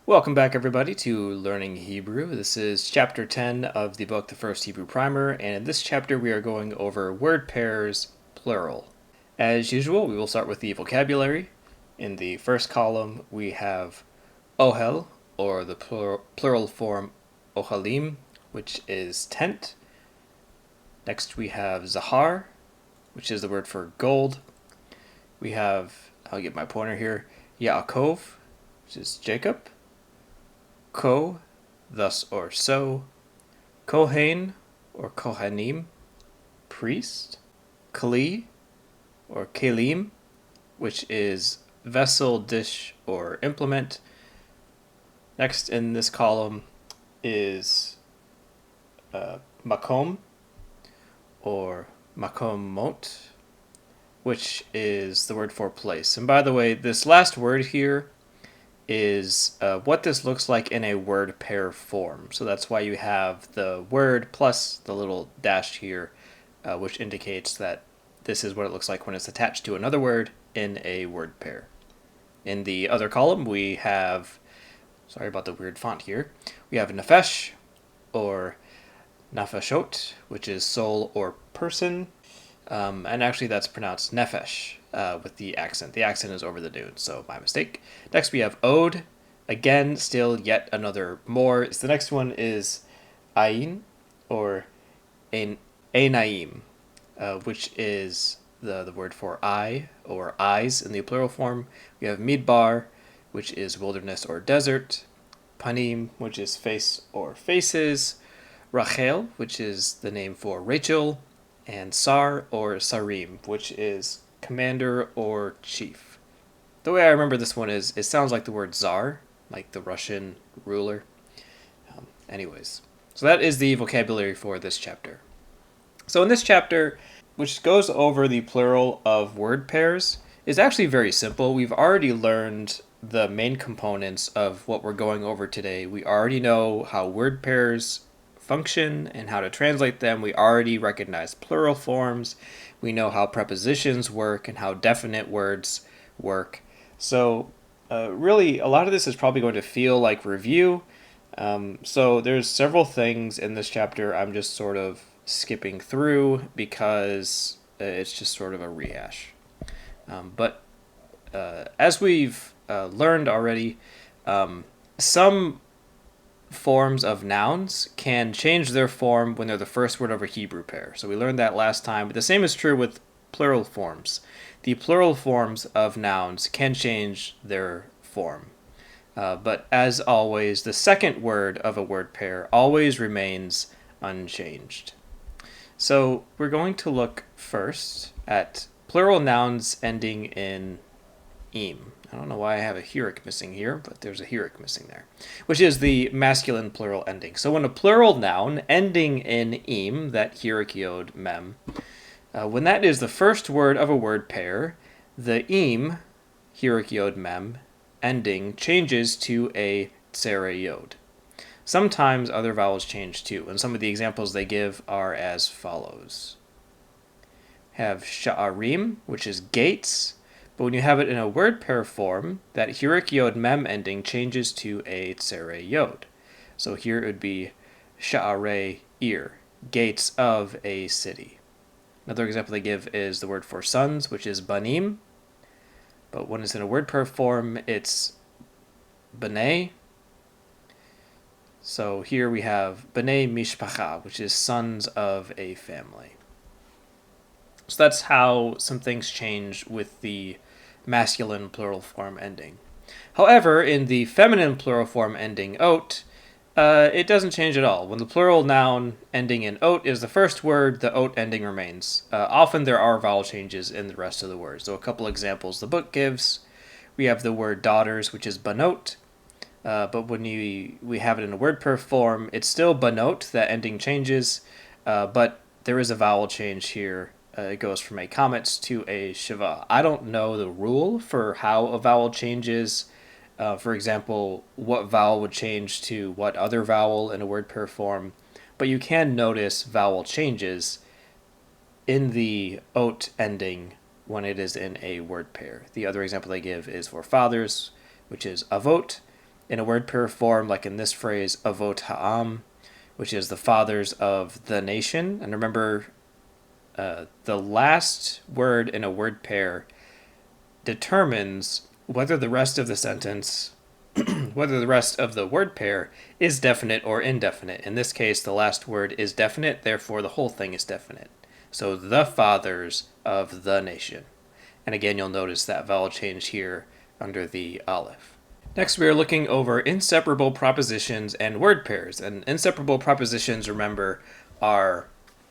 Welcome back, everybody, to Learning Hebrew. This is chapter 10 of the book, The First Hebrew Primer, and in this chapter we are going over word pairs, plural. As usual, we will start with the vocabulary. In the first column, we have ohel, or the plural form ohalim, which is tent. Next, we have zahar, which is the word for gold. We have, I'll get my pointer here, Yaakov, which is Jacob. Ko, thus or so. Kohen, or Kohanim, priest. Kli, or Kelim, which is vessel, dish, or implement. Next in this column is Makom, or Makomot, which is the word for place. And by the way, this last word here is what this looks like in a word pair form. So that's why you have the word plus the little dash here, which indicates that this is what it looks like when it's attached to another word in a word pair. In the other column, we have, sorry about the weird font here, we have nefesh, or nafashot, which is soul or person. And actually that's pronounced nefesh with the accent. The accent is over the noon, so my mistake. Next we have od. Again, still yet another more. The next one is ayin, or einaim, which is the word for eye, or eyes in the plural form. We have midbar, which is wilderness or desert. Panim, which is face or faces. Rachel, which is the name for Rachel. And Sar, or Sarim, which is commander or chief. The way I remember this one is, it sounds like the word Tsar, like the Russian ruler. Anyways, so that is the vocabulary for this chapter. So in this chapter, which goes over the plural of word pairs, is actually very simple. We've already learned the main components of what we're going over today. We already know how word pairs function and how to translate them. We already recognize plural forms. We know how prepositions work and how definite words work. So really, a lot of this is probably going to feel like review. So there's several things in this chapter I'm just sort of skipping through because it's just sort of a rehash. But as we've learned already, some forms of nouns can change their form when they're the first word of a Hebrew pair. So we learned that last time, but the same is true with plural forms. The plural forms of nouns can change their form. But as always, the second word of a word pair always remains unchanged. So we're going to look first at plural nouns ending in im. I don't know why I have a hieroc missing here, but there's a hieroc missing there, which is the masculine plural ending. So when a plural noun ending in im, that hieroc yod mem, when that is the first word of a word pair, the im, hieroc yod mem, ending changes to a tsere yod. Sometimes other vowels change too, and some of the examples they give are as follows. Have sha'arim, which is gates. But when you have it in a word pair form, that hieroc yod mem ending changes to a tsere yod. So here it would be sha'arei ir, gates of a city. Another example they give is the word for sons, which is banim. But when it's in a word pair form, it's b'nei. So here we have b'nei mishpacha, which is sons of a family. So that's how some things change with the masculine plural form ending. However, in the feminine plural form ending ot, it doesn't change at all. When the plural noun ending in ot is the first word, the ot ending remains. Often there are vowel changes in the rest of the words. So a couple examples the book gives. We have the word daughters, which is banot. But when we have it in a word pair form, it's still banot, that ending changes, but there is a vowel change here. It goes from a comet to a shiva. I don't know the rule for how a vowel changes. For example, what vowel would change to what other vowel in a word pair form. But you can notice vowel changes in the ot ending when it is in a word pair. The other example they give is for fathers, which is avot, in a word pair form, like in this phrase, avot ha'am, which is the fathers of the nation. And remember, the last word in a word pair determines whether the rest of the sentence, whether the rest of the word pair is definite or indefinite. In this case, the last word is definite, therefore the whole thing is definite. So the fathers of the nation. And again, you'll notice that vowel change here under the aleph. Next, we are looking over inseparable propositions and word pairs. And inseparable propositions, remember, are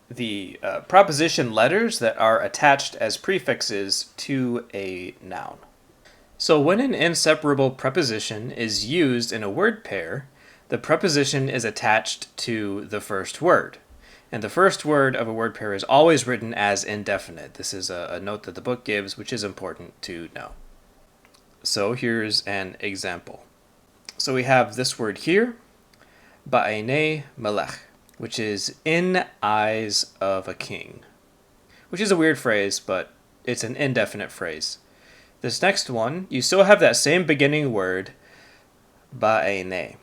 the proposition letters that are attached as prefixes to a noun. So when an inseparable preposition is used in a word pair, the preposition is attached to the first word. And the first word of a word pair is always written as indefinite. This is a note that the book gives, which is important to know. So here's an example. So we have this word here, ba'einei melech, which is in eyes of a king, which is a weird phrase, but it's an indefinite phrase. This next one, you still have that same beginning word, ba'einei,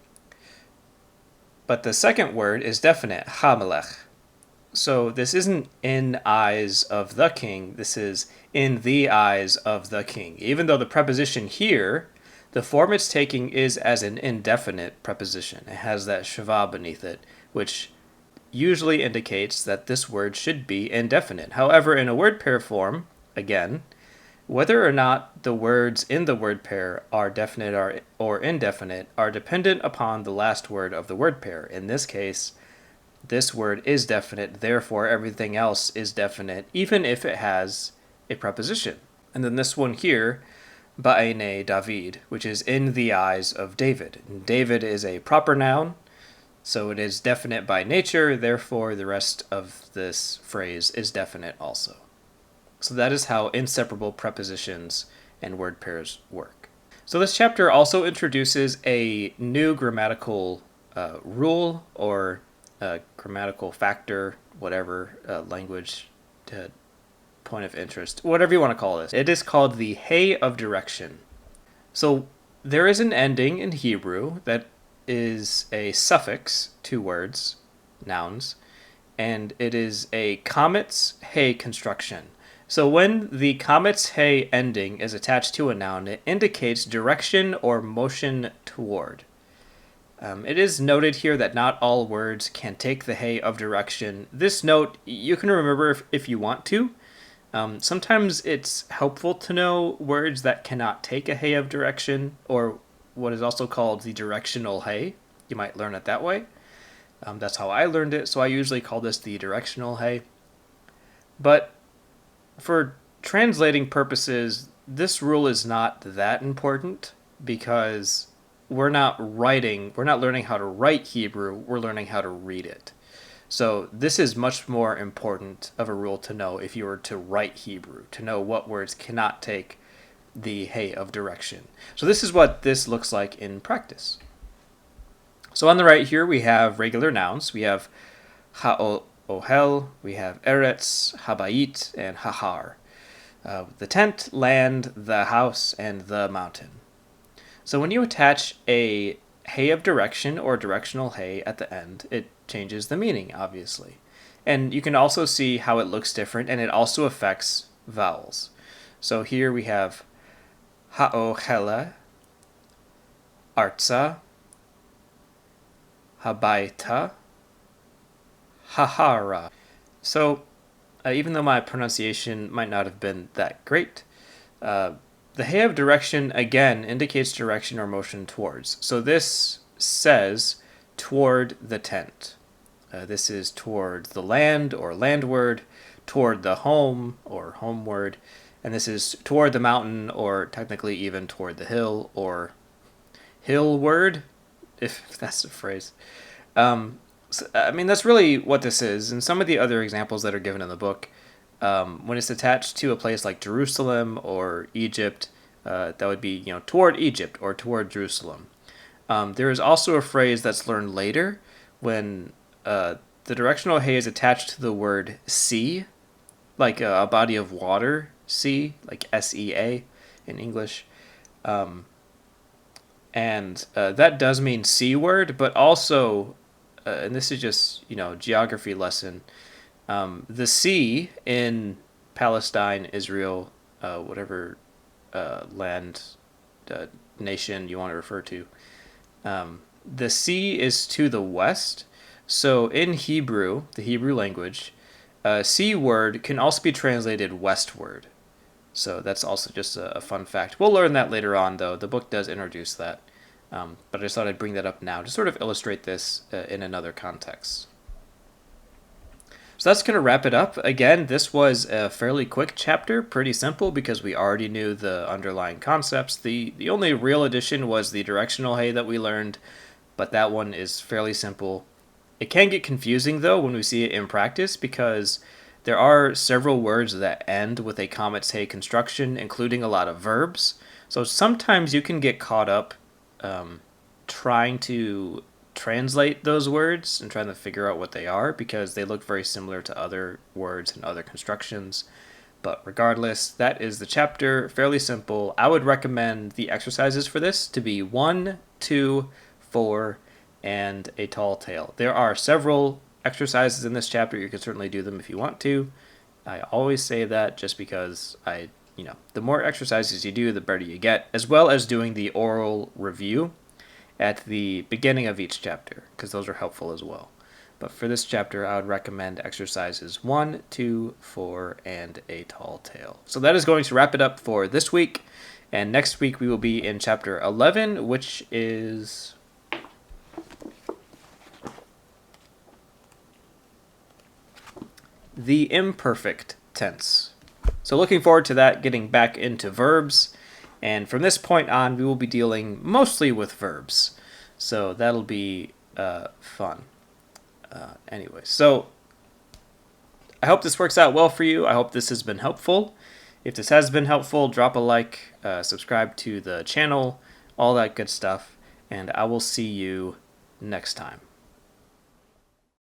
but the second word is definite, ha-melech. So this isn't in eyes of the king, this is in the eyes of the king. Even though the preposition here, the form it's taking is as an indefinite preposition. It has that shava beneath it, which usually indicates that this word should be indefinite. However, in a word pair form, again, whether or not the words in the word pair are definite or indefinite are dependent upon the last word of the word pair. In this case, this word is definite, therefore everything else is definite, even if it has a preposition. And then this one here, ba'einei David, which is in the eyes of David. And David is a proper noun, so it is definite by nature, therefore the rest of this phrase is definite also. So that is how inseparable prepositions and word pairs work. So this chapter also introduces a new grammatical rule or grammatical factor, whatever language point of interest, whatever you want to call this. It is called the hey of direction. So there is an ending in Hebrew that is a suffix, 2 words, nouns, and it is a comet's hey construction. So when the comet's hey ending is attached to a noun, it indicates direction or motion toward. It is noted here that not all words can take the hey of direction. This note you can remember if you want to. Sometimes it's helpful to know words that cannot take a hey of direction, or what is also called the directional hey. You might learn it that way. That's how I learned it, so I usually call this the directional hey. But for translating purposes, this rule is not that important because we're not learning how to write Hebrew, we're learning how to read it. So this is much more important of a rule to know if you were to write Hebrew, to know what words cannot take the hey of direction. So this is what this looks like in practice. So on the right here we have regular nouns. We have ha'ohel, we have eretz, habayit, and hahar. The tent, land, the house, and the mountain. So when you attach a hey of direction or directional hey at the end, it changes the meaning, obviously. And you can also see how it looks different, and it also affects vowels. So here we have ha'ohela, artza, habaita, hahara. So even though my pronunciation might not have been that great, the hey of direction, again, indicates direction or motion towards. So this says toward the tent. This is toward the land or landward, toward the home or homeward, and this is toward the mountain or technically even toward the hill or hillward, if that's the phrase. That's really what this is. And some of the other examples that are given in the book, when it's attached to a place like Jerusalem or Egypt, that would be toward Egypt or toward Jerusalem. There is also a phrase that's learned later when the directional hey is attached to the word sea, like a body of water, sea, like SEA in English. And that does mean C word, but also, and this is just, geography lesson, the sea in Palestine, Israel, whatever land, nation you want to refer to, the sea is to the west. So in Hebrew, the Hebrew language, C word can also be translated westward. So that's also just a fun fact. We'll learn that later on, though. The book does introduce that. But I just thought I'd bring that up now to sort of illustrate this in another context. So that's going to wrap it up. Again, this was a fairly quick chapter, pretty simple because we already knew the underlying concepts. The only real addition was the directional hey that we learned, but that one is fairly simple. It can get confusing, though, when we see it in practice because there are several words that end with a comets hey construction, including a lot of verbs. So sometimes you can get caught up trying to translate those words and trying to figure out what they are because they look very similar to other words and other constructions. But regardless, that is the chapter. Fairly simple. I would recommend the exercises for this to be 1, 2, 4, and a tall tale. There are several exercises in this chapter. You can certainly do them if you want to. I always say that just because the more exercises you do, the better you get, as well as doing the oral review at the beginning of each chapter, because those are helpful as well. But for this chapter, I would recommend exercises 1, 2, 4, and a tall tale. So that is going to wrap it up for this week. And next week we will be in chapter 11, which is the imperfect tense. So looking forward to that, getting back into verbs. And from this point on, we will be dealing mostly with verbs. So that'll be fun. Anyway, so I hope this works out well for you. I hope this has been helpful. If this has been helpful, drop a like, subscribe to the channel, all that good stuff. And I will see you next time.